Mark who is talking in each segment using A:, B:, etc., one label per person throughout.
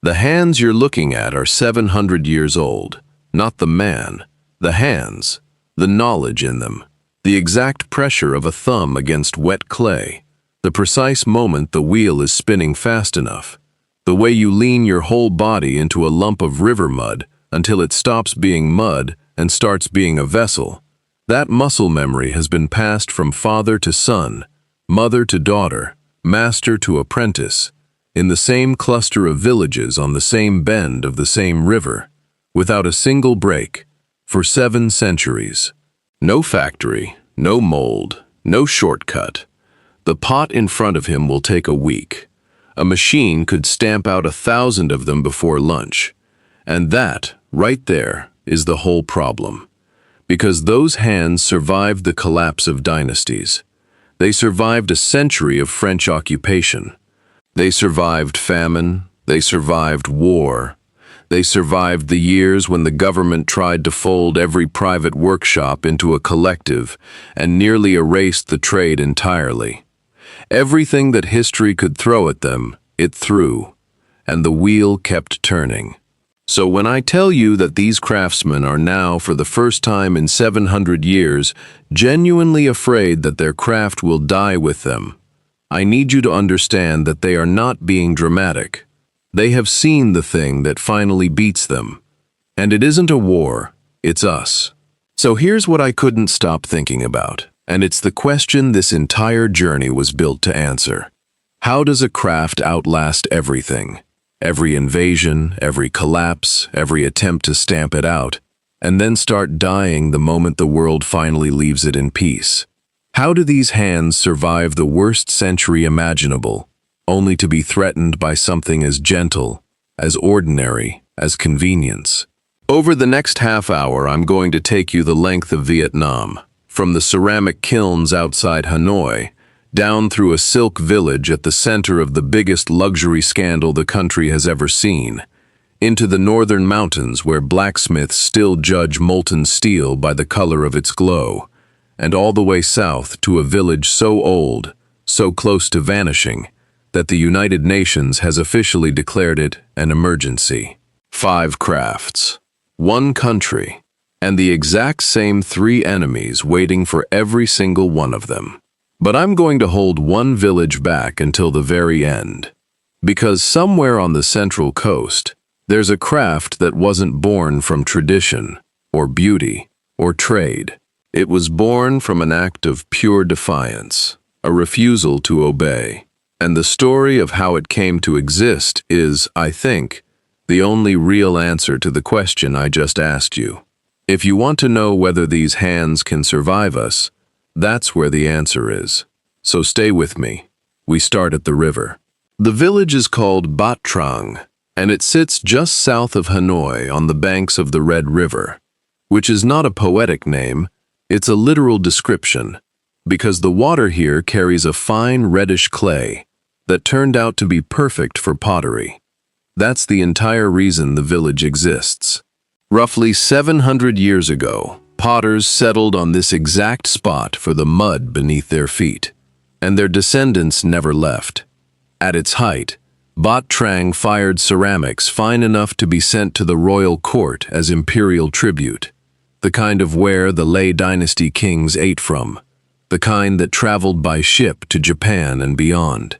A: The hands you're looking at are 700 years old, not the man. The hands, the knowledge in them, the exact pressure of a thumb against wet clay, the precise moment the wheel is spinning fast enough, the way you lean your whole body into a lump of river mud until it stops being mud and starts being a vessel. That muscle memory has been passed from father to son, mother to daughter, master to apprentice, in the same cluster of villages on the same bend of the same river, without a single break, for 7 centuries. No factory, no mold, no shortcut. The pot in front of him will take a week. A machine could stamp out 1,000 of them before lunch. And that, right there, is the whole problem. Because those hands survived the collapse of dynasties. They survived a century of French occupation. They survived famine. They survived war. They survived the years when the government tried to fold every private workshop into a collective and nearly erased the trade entirely. Everything that history could throw at them, it threw, and the wheel kept turning. So when I tell you that these craftsmen are now, for the first time in 700 years, genuinely afraid that their craft will die with them, I need you to understand that they are not being dramatic. They have seen the thing that finally beats them. And it isn't a war, it's us. So here's what I couldn't stop thinking about, and it's the question this entire journey was built to answer. How does a craft outlast everything? Every invasion, every collapse, every attempt to stamp it out, and then start dying the moment the world finally leaves it in peace? How do these hands survive the worst century imaginable, only to be threatened by something as gentle, as ordinary, as convenience? Over the next half hour, I'm going to take you the length of Vietnam, from the ceramic kilns outside Hanoi, down through a silk village at the center of the biggest luxury scandal the country has ever seen, into the northern mountains where blacksmiths still judge molten steel by the color of its glow, and all the way south to a village so old, so close to vanishing, that the United Nations has officially declared it an emergency. 5 crafts, 1 country, and the exact same 3 enemies waiting for every single one of them. But I'm going to hold one village back until the very end, because somewhere on the Central Coast, there's a craft that wasn't born from tradition, or beauty, or trade. It was born from an act of pure defiance, a refusal to obey. And the story of how it came to exist is, I think, the only real answer to the question I just asked you. If you want to know whether these hands can survive us, that's where the answer is. So stay with me. We start at the river. The village is called Bát Tràng, and it sits just south of Hanoi on the banks of the Red River, which is not a poetic name, it's a literal description, because the water here carries a fine reddish clay that turned out to be perfect for pottery. That's the entire reason the village exists. Roughly 700 years ago, potters settled on this exact spot for the mud beneath their feet, and their descendants never left. At its height, Bát Tràng fired ceramics fine enough to be sent to the royal court as imperial tribute, the kind of ware the Lei dynasty kings ate from, the kind that traveled by ship to Japan and beyond.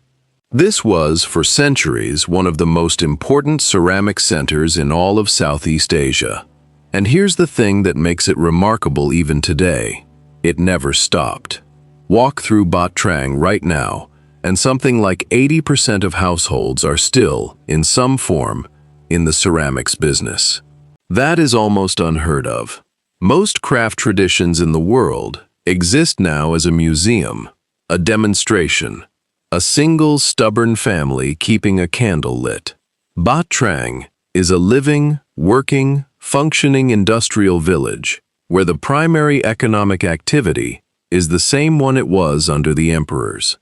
A: This was, for centuries, one of the most important ceramic centers in all of Southeast Asia. And here's the thing that makes it remarkable even today. It never stopped. Walk through Bát Tràng right now, and something like 80% of households are still, in some form, in the ceramics business. That is almost unheard of. Most craft traditions in the world exist now as a museum, a demonstration, a single stubborn family keeping a candle lit. Bát Tràng is a living, working, functioning industrial village where the primary economic activity is the same one it was under the emperors.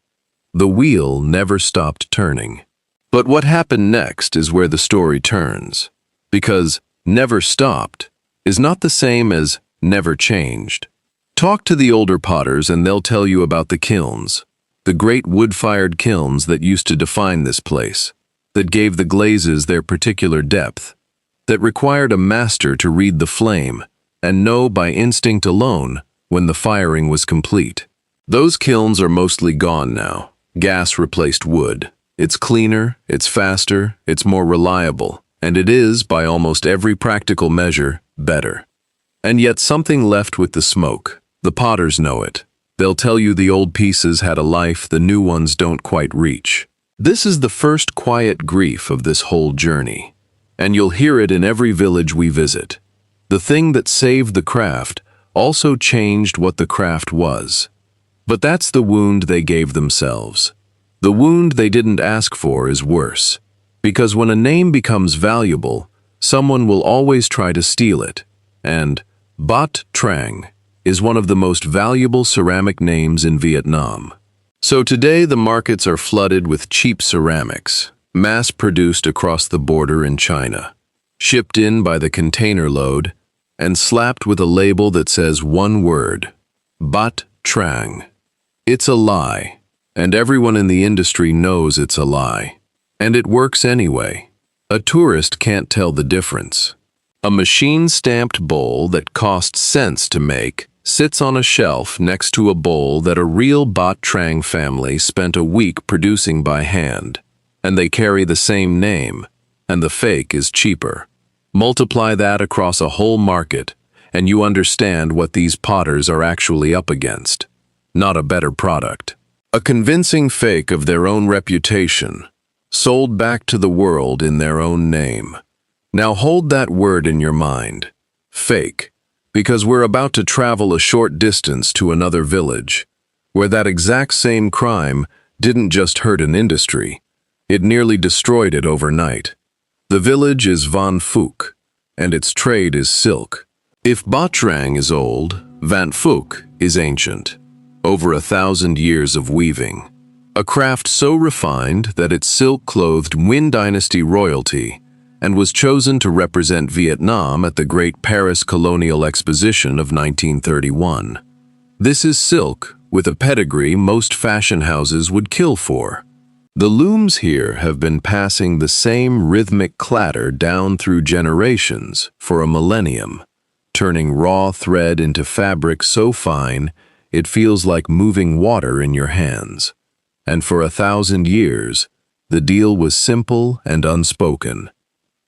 A: The wheel never stopped turning. But what happened next is where the story turns, because never stopped is not the same as never changed. Talk to the older potters and they'll tell you about the kilns, the great wood-fired kilns that used to define this place. that gave the glazes their particular depth, that required a master to read the flame and know by instinct alone when the firing was complete. Those kilns are mostly gone now. Gas replaced wood. It's cleaner, it's faster, it's more reliable, and it is, by almost every practical measure, better. And yet something left with the smoke. The potters know it. They'll tell you the old pieces had a life the new ones don't quite reach. This is the first quiet grief of this whole journey, and you'll hear it in every village we visit. The thing that saved the craft also changed what the craft was. But that's the wound they gave themselves. The wound they didn't ask for is worse, because when a name becomes valuable, someone will always try to steal it, and Bát Tràng is one of the most valuable ceramic names in Vietnam. So today the markets are flooded with cheap ceramics, mass-produced across the border in China, shipped in by the container load, and slapped with a label that says one word, Bát Tràng. It's a lie, and everyone in the industry knows it's a lie. And it works anyway. A tourist can't tell the difference. A machine-stamped bowl that costs cents to make sits on a shelf next to a bowl that a real Bát Tràng family spent a week producing by hand, and they carry the same name, and the fake is cheaper. Multiply that across a whole market, and you understand what these potters are actually up against. Not a better product. A convincing fake of their own reputation, sold back to the world in their own name. Now hold that word in your mind, fake, because we're about to travel a short distance to another village, where that exact same crime didn't just hurt an industry, it nearly destroyed it overnight. The village is Vạn Phúc, and its trade is silk. If Bát Tràng is old, Vạn Phúc is ancient. Over 1,000 years of weaving. A craft so refined that its silk clothed Nguyen Dynasty royalty and was chosen to represent Vietnam at the Great Paris Colonial Exposition of 1931. This is silk with a pedigree most fashion houses would kill for. The looms here have been passing the same rhythmic clatter down through generations for a millennium, turning raw thread into fabric so fine it feels like moving water in your hands. And for 1,000 years, the deal was simple and unspoken.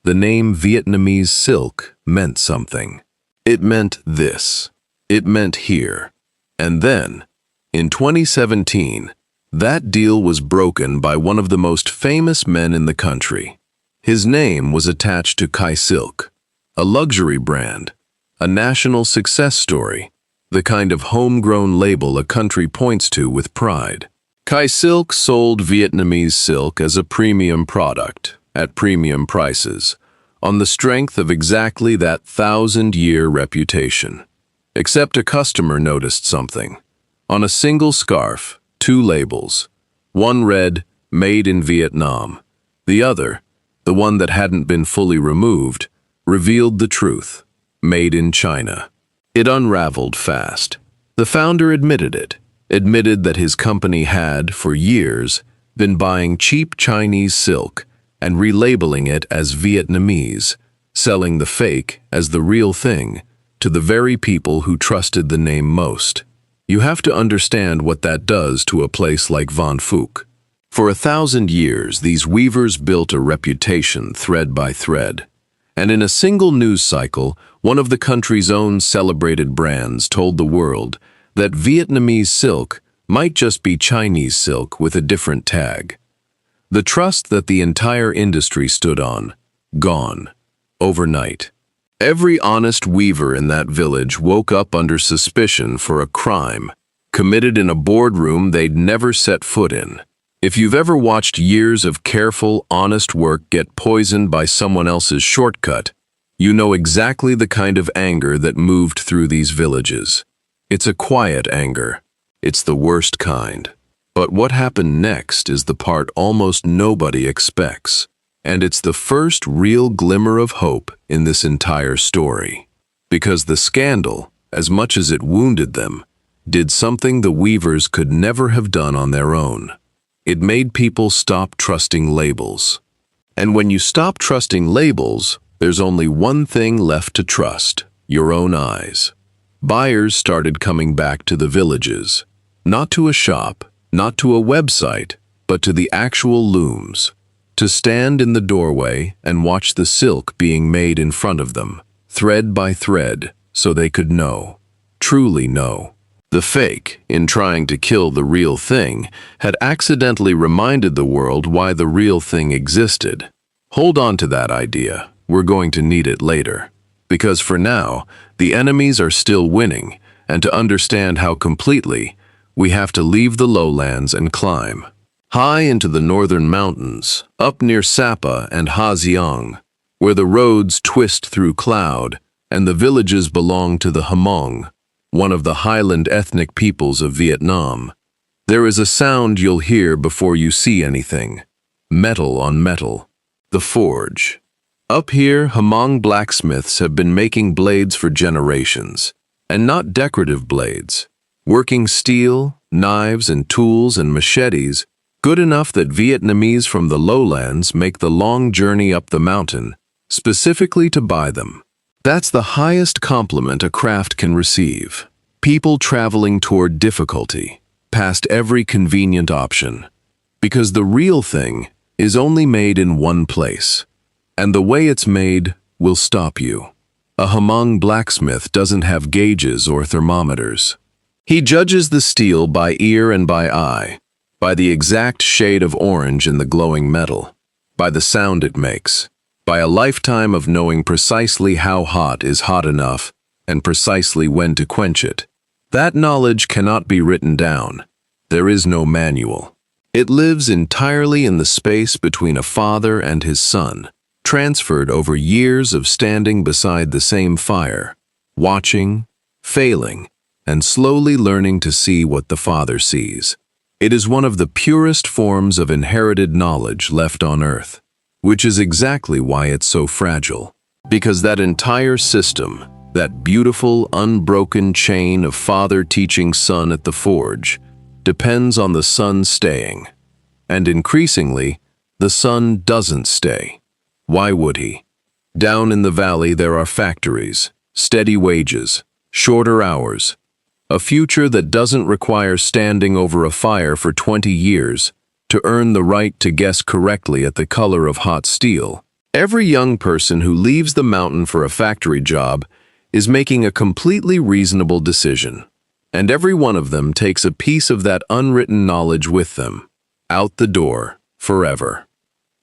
A: The name Vietnamese silk meant something. It meant this. It meant here. And then, in 2017, that deal was broken by one of the most famous men in the country. His name was attached to Khaisilk, a luxury brand, a national success story, the kind of homegrown label a country points to with pride. Khaisilk sold Vietnamese silk as a premium product, at premium prices, on the strength of exactly that 1,000-year reputation. Except a customer noticed something. On a single scarf, 2 labels. One read, "Made in Vietnam." The other, the one that hadn't been fully removed, revealed the truth, "Made in China." It unraveled fast. The founder admitted it, admitted that his company had, for years, been buying cheap Chinese silk and relabeling it as Vietnamese, selling the fake as the real thing to the very people who trusted the name most. You have to understand what that does to a place like Vạn Phúc. For 1,000 years, these weavers built a reputation thread by thread. And in a single news cycle, one of the country's own celebrated brands told the world that Vietnamese silk might just be Chinese silk with a different tag. The trust that the entire industry stood on, gone, overnight. Every honest weaver in that village woke up under suspicion for a crime, committed in a boardroom they'd never set foot in. If you've ever watched years of careful, honest work get poisoned by someone else's shortcut, you know exactly the kind of anger that moved through these villages. It's a quiet anger. It's the worst kind. But what happened next is the part almost nobody expects. And it's the first real glimmer of hope in this entire story. Because the scandal, as much as it wounded them, did something the weavers could never have done on their own. It made people stop trusting labels. And when you stop trusting labels, there's only one thing left to trust: your own eyes. Buyers started coming back to the villages, not to a shop, not to a website, but to the actual looms, to stand in the doorway and watch the silk being made in front of them, thread by thread, so they could know, truly know. The fake, in trying to kill the real thing, had accidentally reminded the world why the real thing existed. Hold on to that idea. We're going to need it later. Because for now, the enemies are still winning, and to understand how completely, we have to leave the lowlands and climb high into the northern mountains, up near Sapa and Haziang, where the roads twist through cloud, and the villages belong to the Hmong, one of the highland ethnic peoples of Vietnam. There is a sound you'll hear before you see anything: metal on metal. The forge. Up here, Hmong blacksmiths have been making blades for generations, and not decorative blades. Working steel, knives and tools and machetes, good enough that Vietnamese from the lowlands make the long journey up the mountain, specifically to buy them. That's the highest compliment a craft can receive. People traveling toward difficulty, past every convenient option. Because the real thing is only made in one place. And the way it's made will stop you. A Hmong blacksmith doesn't have gauges or thermometers. He judges the steel by ear and by eye, by the exact shade of orange in the glowing metal, by the sound it makes, by a lifetime of knowing precisely how hot is hot enough and precisely when to quench it. That knowledge cannot be written down. There is no manual. It lives entirely in the space between a father and his son, transferred over years of standing beside the same fire, watching, failing, and slowly learning to see what the father sees. It is one of the purest forms of inherited knowledge left on Earth, which is exactly why it's so fragile. Because that entire system, that beautiful, unbroken chain of father teaching son at the forge, depends on the son staying. And increasingly, the son doesn't stay. Why would he? Down in the valley there are factories, steady wages, shorter hours, a future that doesn't require standing over a fire for 20 years to earn the right to guess correctly at the color of hot steel. Every young person who leaves the mountain for a factory job is making a completely reasonable decision, and every one of them takes a piece of that unwritten knowledge with them, out the door, forever.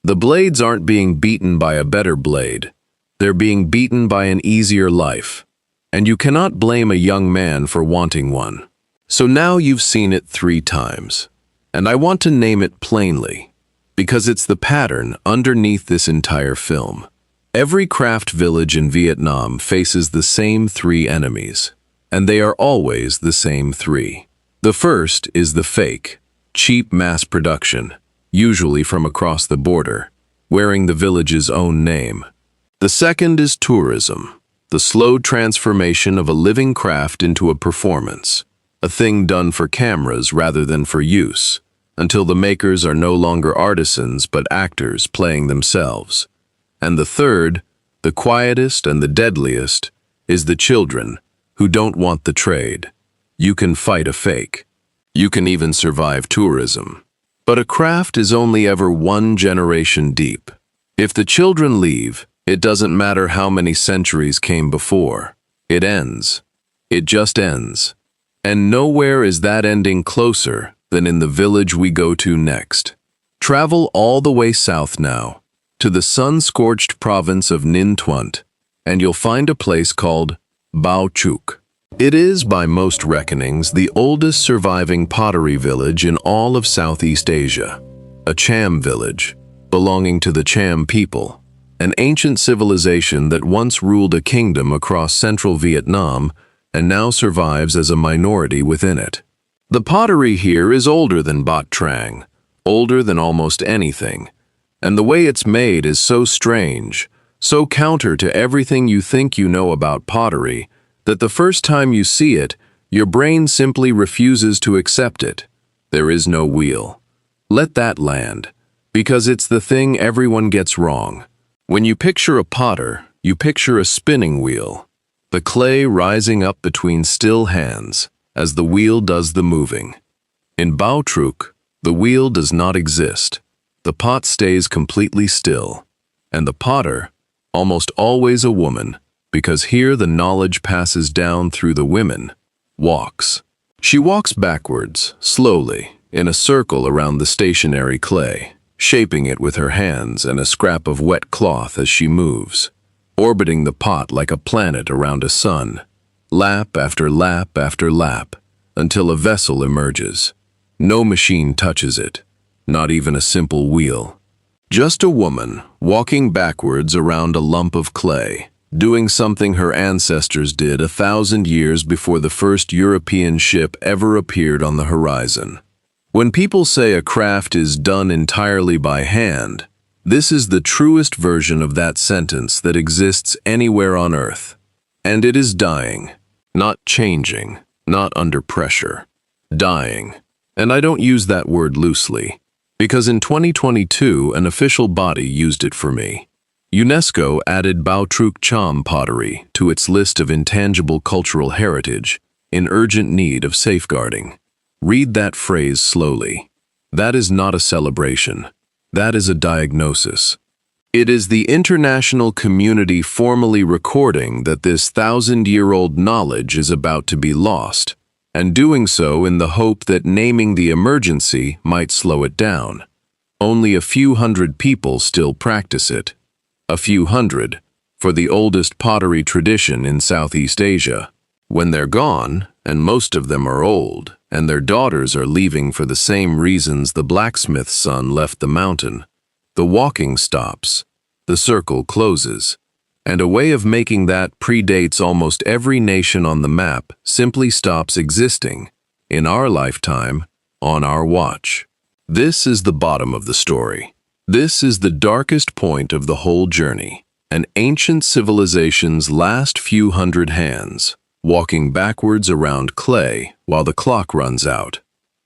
A: The blades aren't being beaten by a better blade. They're being beaten by an easier life. And you cannot blame a young man for wanting one. So now you've seen it 3 times. And I want to name it plainly, because it's the pattern underneath this entire film. Every craft village in Vietnam faces the same 3 enemies, and they are always the same 3. The first is the fake, cheap mass production, usually from across the border, wearing the village's own name. The second is tourism, the slow transformation of a living craft into a performance, a thing done for cameras rather than for use, until the makers are no longer artisans but actors playing themselves. And the third, the quietest and the deadliest, is the children who don't want the trade. You can fight a fake. You can even survive tourism. But a craft is only ever 1 generation deep. If the children leave, it doesn't matter how many centuries came before. It ends. It just ends. And nowhere is that ending closer than in the village we go to next. Travel all the way south now, to the sun-scorched province of Ninh Thuận, and you'll find a place called Bàu Trúc. It is, by most reckonings, the oldest surviving pottery village in all of Southeast Asia, a Cham village, belonging to the Cham people, an ancient civilization that once ruled a kingdom across central Vietnam and now survives as a minority within it. The pottery here is older than Bát Tràng, older than almost anything, and the way it's made is so strange, so counter to everything you think you know about pottery, that the first time you see it, your brain simply refuses to accept it. There is no wheel. Let that land, Because it's the thing everyone gets wrong. When you picture a potter, you picture a spinning wheel, the clay rising up between still hands as the wheel does the moving. In Bàu Trúc, the wheel does not exist. The pot stays completely still, and the potter, almost always a woman, because here the knowledge passes down through the women, walks. She walks backwards, slowly, in a circle around the stationary clay, shaping it with her hands and a scrap of wet cloth as she moves, orbiting the pot like a planet around a sun, lap after lap after lap, until a vessel emerges. No machine touches it, not even a simple wheel. Just a woman walking backwards around a lump of clay, doing something her ancestors did 1,000 years before the first European ship ever appeared on the horizon. When people say a craft is done entirely by hand, this is the truest version of that sentence that exists anywhere on Earth. And it is dying, not changing, not under pressure. Dying. And I don't use that word loosely, because in 2022 an official body used it for me. UNESCO added Bàu Trúc Cham pottery to its list of intangible cultural heritage in urgent need of safeguarding. Read that phrase slowly. That is not a celebration. That is a diagnosis. It is the international community formally recording that this 1,000-year-old knowledge is about to be lost, and doing so in the hope that naming the emergency might slow it down. Only a few hundred people still practice it. A few hundred, for the oldest pottery tradition in Southeast Asia. When they're gone, and most of them are old, and their daughters are leaving for the same reasons the blacksmith's son left the mountain, the walking stops, the circle closes, and a way of making that predates almost every nation on the map simply stops existing, in our lifetime, on our watch. This is the bottom of the story. This is the darkest point of the whole journey, an ancient civilization's last few hundred hands, walking backwards around clay while the clock runs out,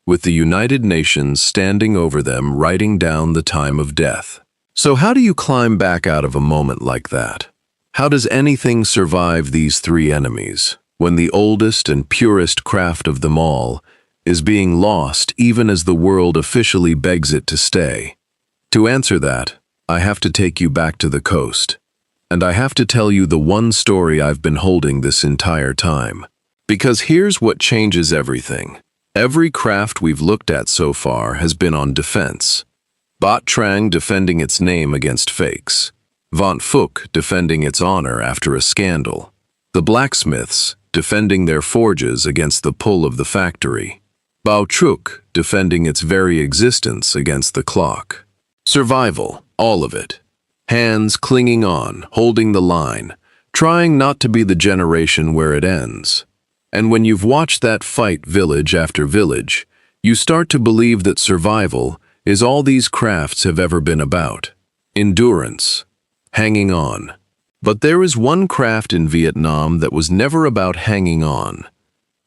A: with the United Nations standing over them writing down the time of death. So how do you climb back out of a moment like that? How does anything survive these three enemies, when the oldest and purest craft of them all is being lost even as the world officially begs it to stay? To answer that, I have to take you back to the coast. And I have to tell you the one story I've been holding this entire time. Because here's what changes everything. Every craft we've looked at so far has been on defense. Bát Tràng defending its name against fakes. Vạn Phúc defending its honor after a scandal. The blacksmiths defending their forges against the pull of the factory. Bàu Trúc defending its very existence against the clock. Survival, all of it. Hands clinging on, holding the line, trying not to be the generation where it ends. And when you've watched that fight village after village, you start to believe that survival is all these crafts have ever been about. Endurance. Hanging on. But there is one craft in Vietnam that was never about hanging on.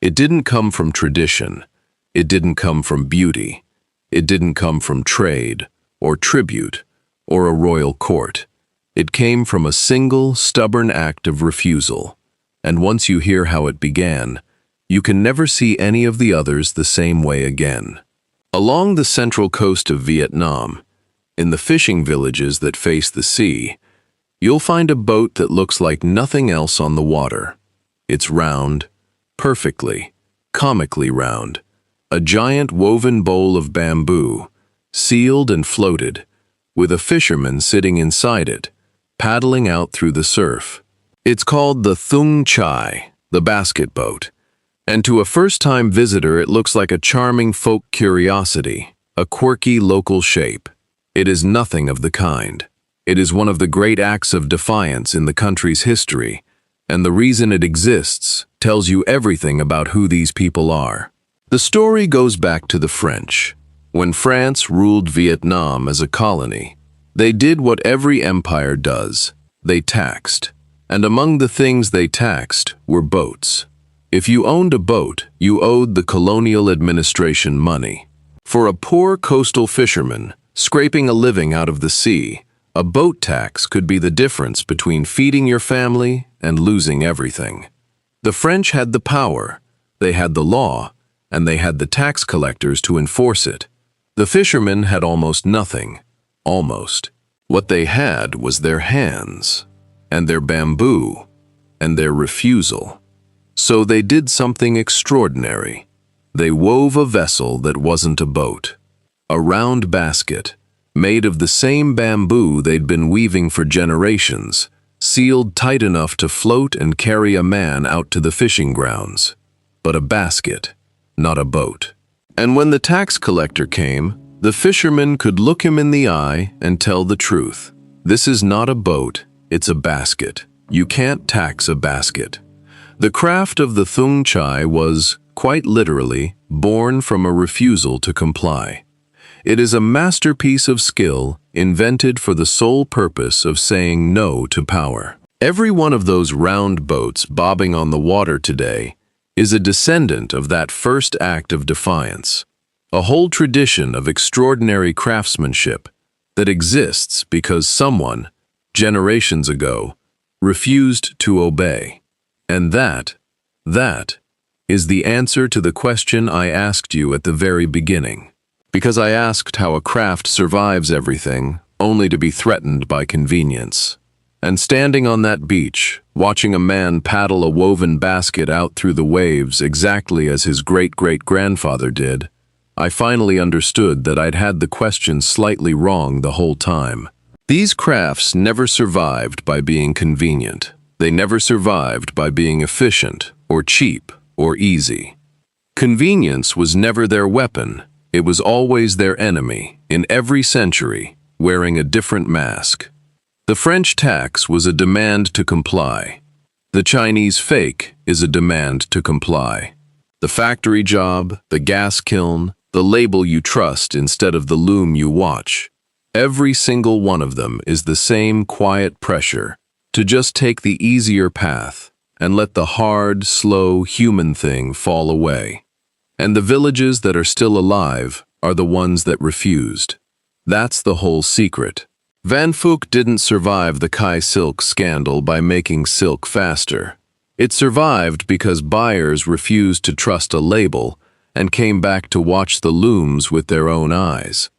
A: It didn't come from tradition. It didn't come from beauty. It didn't come from trade, or tribute, or a royal court. It came from a single, stubborn act of refusal. And once you hear how it began, you can never see any of the others the same way again. Along the central coast of Vietnam, in the fishing villages that face the sea, you'll find a boat that looks like nothing else on the water. It's round, perfectly, comically round, a giant woven bowl of bamboo, sealed and floated, with a fisherman sitting inside it, paddling out through the surf. It's called the thúng chai, the basket boat, and to a first-time visitor it looks like a charming folk curiosity, a quirky local shape. It is nothing of the kind. It is one of the great acts of defiance in the country's history, and the reason it exists tells you everything about who these people are. The story goes back to the French. When France ruled Vietnam as a colony, they did what every empire does. They taxed. And among the things they taxed were boats. If you owned a boat, you owed the colonial administration money. For a poor coastal fisherman, scraping a living out of the sea. A boat tax could be the difference between feeding your family and losing everything. The French had the power, they had the law, and they had the tax collectors to enforce it. The fishermen had almost nothing. Almost. What they had was their hands, and their bamboo, and their refusal. So they did something extraordinary. They wove a vessel that wasn't a boat. A round basket, made of the same bamboo they'd been weaving for generations, sealed tight enough to float and carry a man out to the fishing grounds. But a basket, not a boat. And when the tax collector came, the fisherman could look him in the eye and tell the truth. This is not a boat, it's a basket. You can't tax a basket. The craft of the thúng chai was, quite literally, born from a refusal to comply. It is a masterpiece of skill invented for the sole purpose of saying no to power. Every one of those round boats bobbing on the water today is a descendant of that first act of defiance, a whole tradition of extraordinary craftsmanship that exists because someone, generations ago, refused to obey. And that is the answer to the question I asked you at the very beginning. Because I asked how a craft survives everything, only to be threatened by convenience. And standing on that beach, watching a man paddle a woven basket out through the waves exactly as his great-great-grandfather did, I finally understood that I'd had the question slightly wrong the whole time. These crafts never survived by being convenient. They never survived by being efficient, or cheap, or easy. Convenience was never their weapon. It was always their enemy, in every century, wearing a different mask. The French tax was a demand to comply. The Chinese fake is a demand to comply. The factory job, the gas kiln, the label you trust instead of the loom you watch. Every single one of them is the same quiet pressure to just take the easier path and let the hard, slow, human thing fall away. And the villages that are still alive are the ones that refused. That's the whole secret. Vạn Phúc didn't survive the Khaisilk scandal by making silk faster. It survived because buyers refused to trust a label and came back to watch the looms with their own eyes.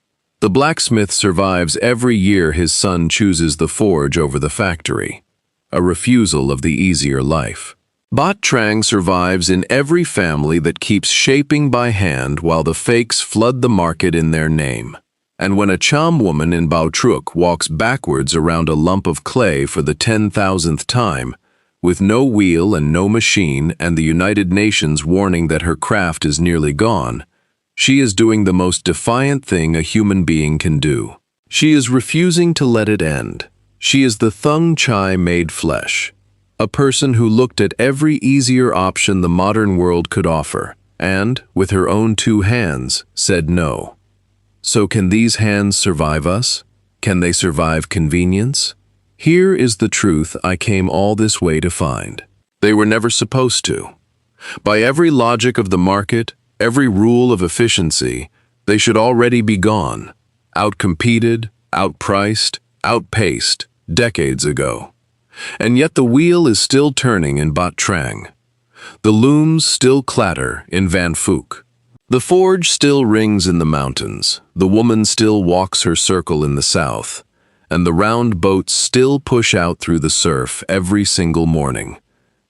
A: The blacksmith survives every year his son chooses the forge over the factory, a refusal of the easier life. Bát Tràng survives in every family that keeps shaping by hand while the fakes flood the market in their name. And when a Cham woman in Bàu Trúc walks backwards around a lump of clay for the 10,000th time, with no wheel and no machine and the United Nations warning that her craft is nearly gone, she is doing the most defiant thing a human being can do. She is refusing to let it end. She is the thúng chai made flesh. A person who looked at every easier option the modern world could offer, and, with her own two hands, said no. So can these hands survive us? Can they survive convenience? Here is the truth I came all this way to find. They were never supposed to. By every logic of the market, every rule of efficiency, they should already be gone, outcompeted, outpriced, outpaced, decades ago. And yet the wheel is still turning in Bát Tràng. The looms still clatter in Vạn Phúc. The forge still rings in the mountains, the woman still walks her circle in the south, and the round boats still push out through the surf every single morning.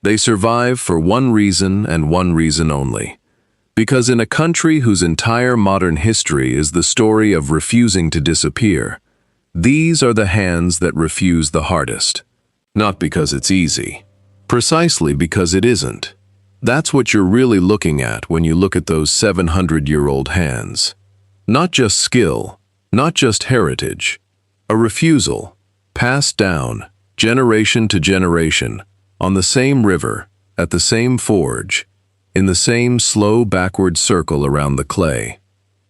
A: They survive for one reason and one reason only. Because in a country whose entire modern history is the story of refusing to disappear, these are the hands that refuse the hardest. Not because it's easy. Precisely because it isn't. That's what you're really looking at when you look at those 700-year-old hands. Not just skill, not just heritage. A refusal, passed down, generation to generation, on the same river, at the same forge, in the same slow backward circle around the clay.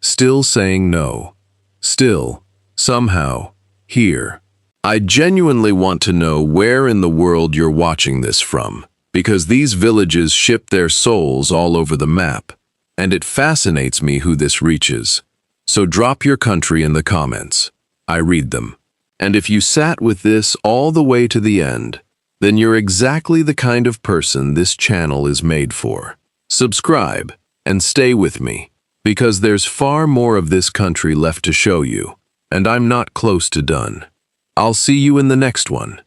A: Still saying no. Still, somehow, here. I genuinely want to know where in the world you're watching this from, because these villages ship their souls all over the map, and it fascinates me who this reaches. So drop your country in the comments. I read them. And if you sat with this all the way to the end, then you're exactly the kind of person this channel is made for. Subscribe and stay with me, because there's far more of this country left to show you, and I'm not close to done. I'll see you in the next one.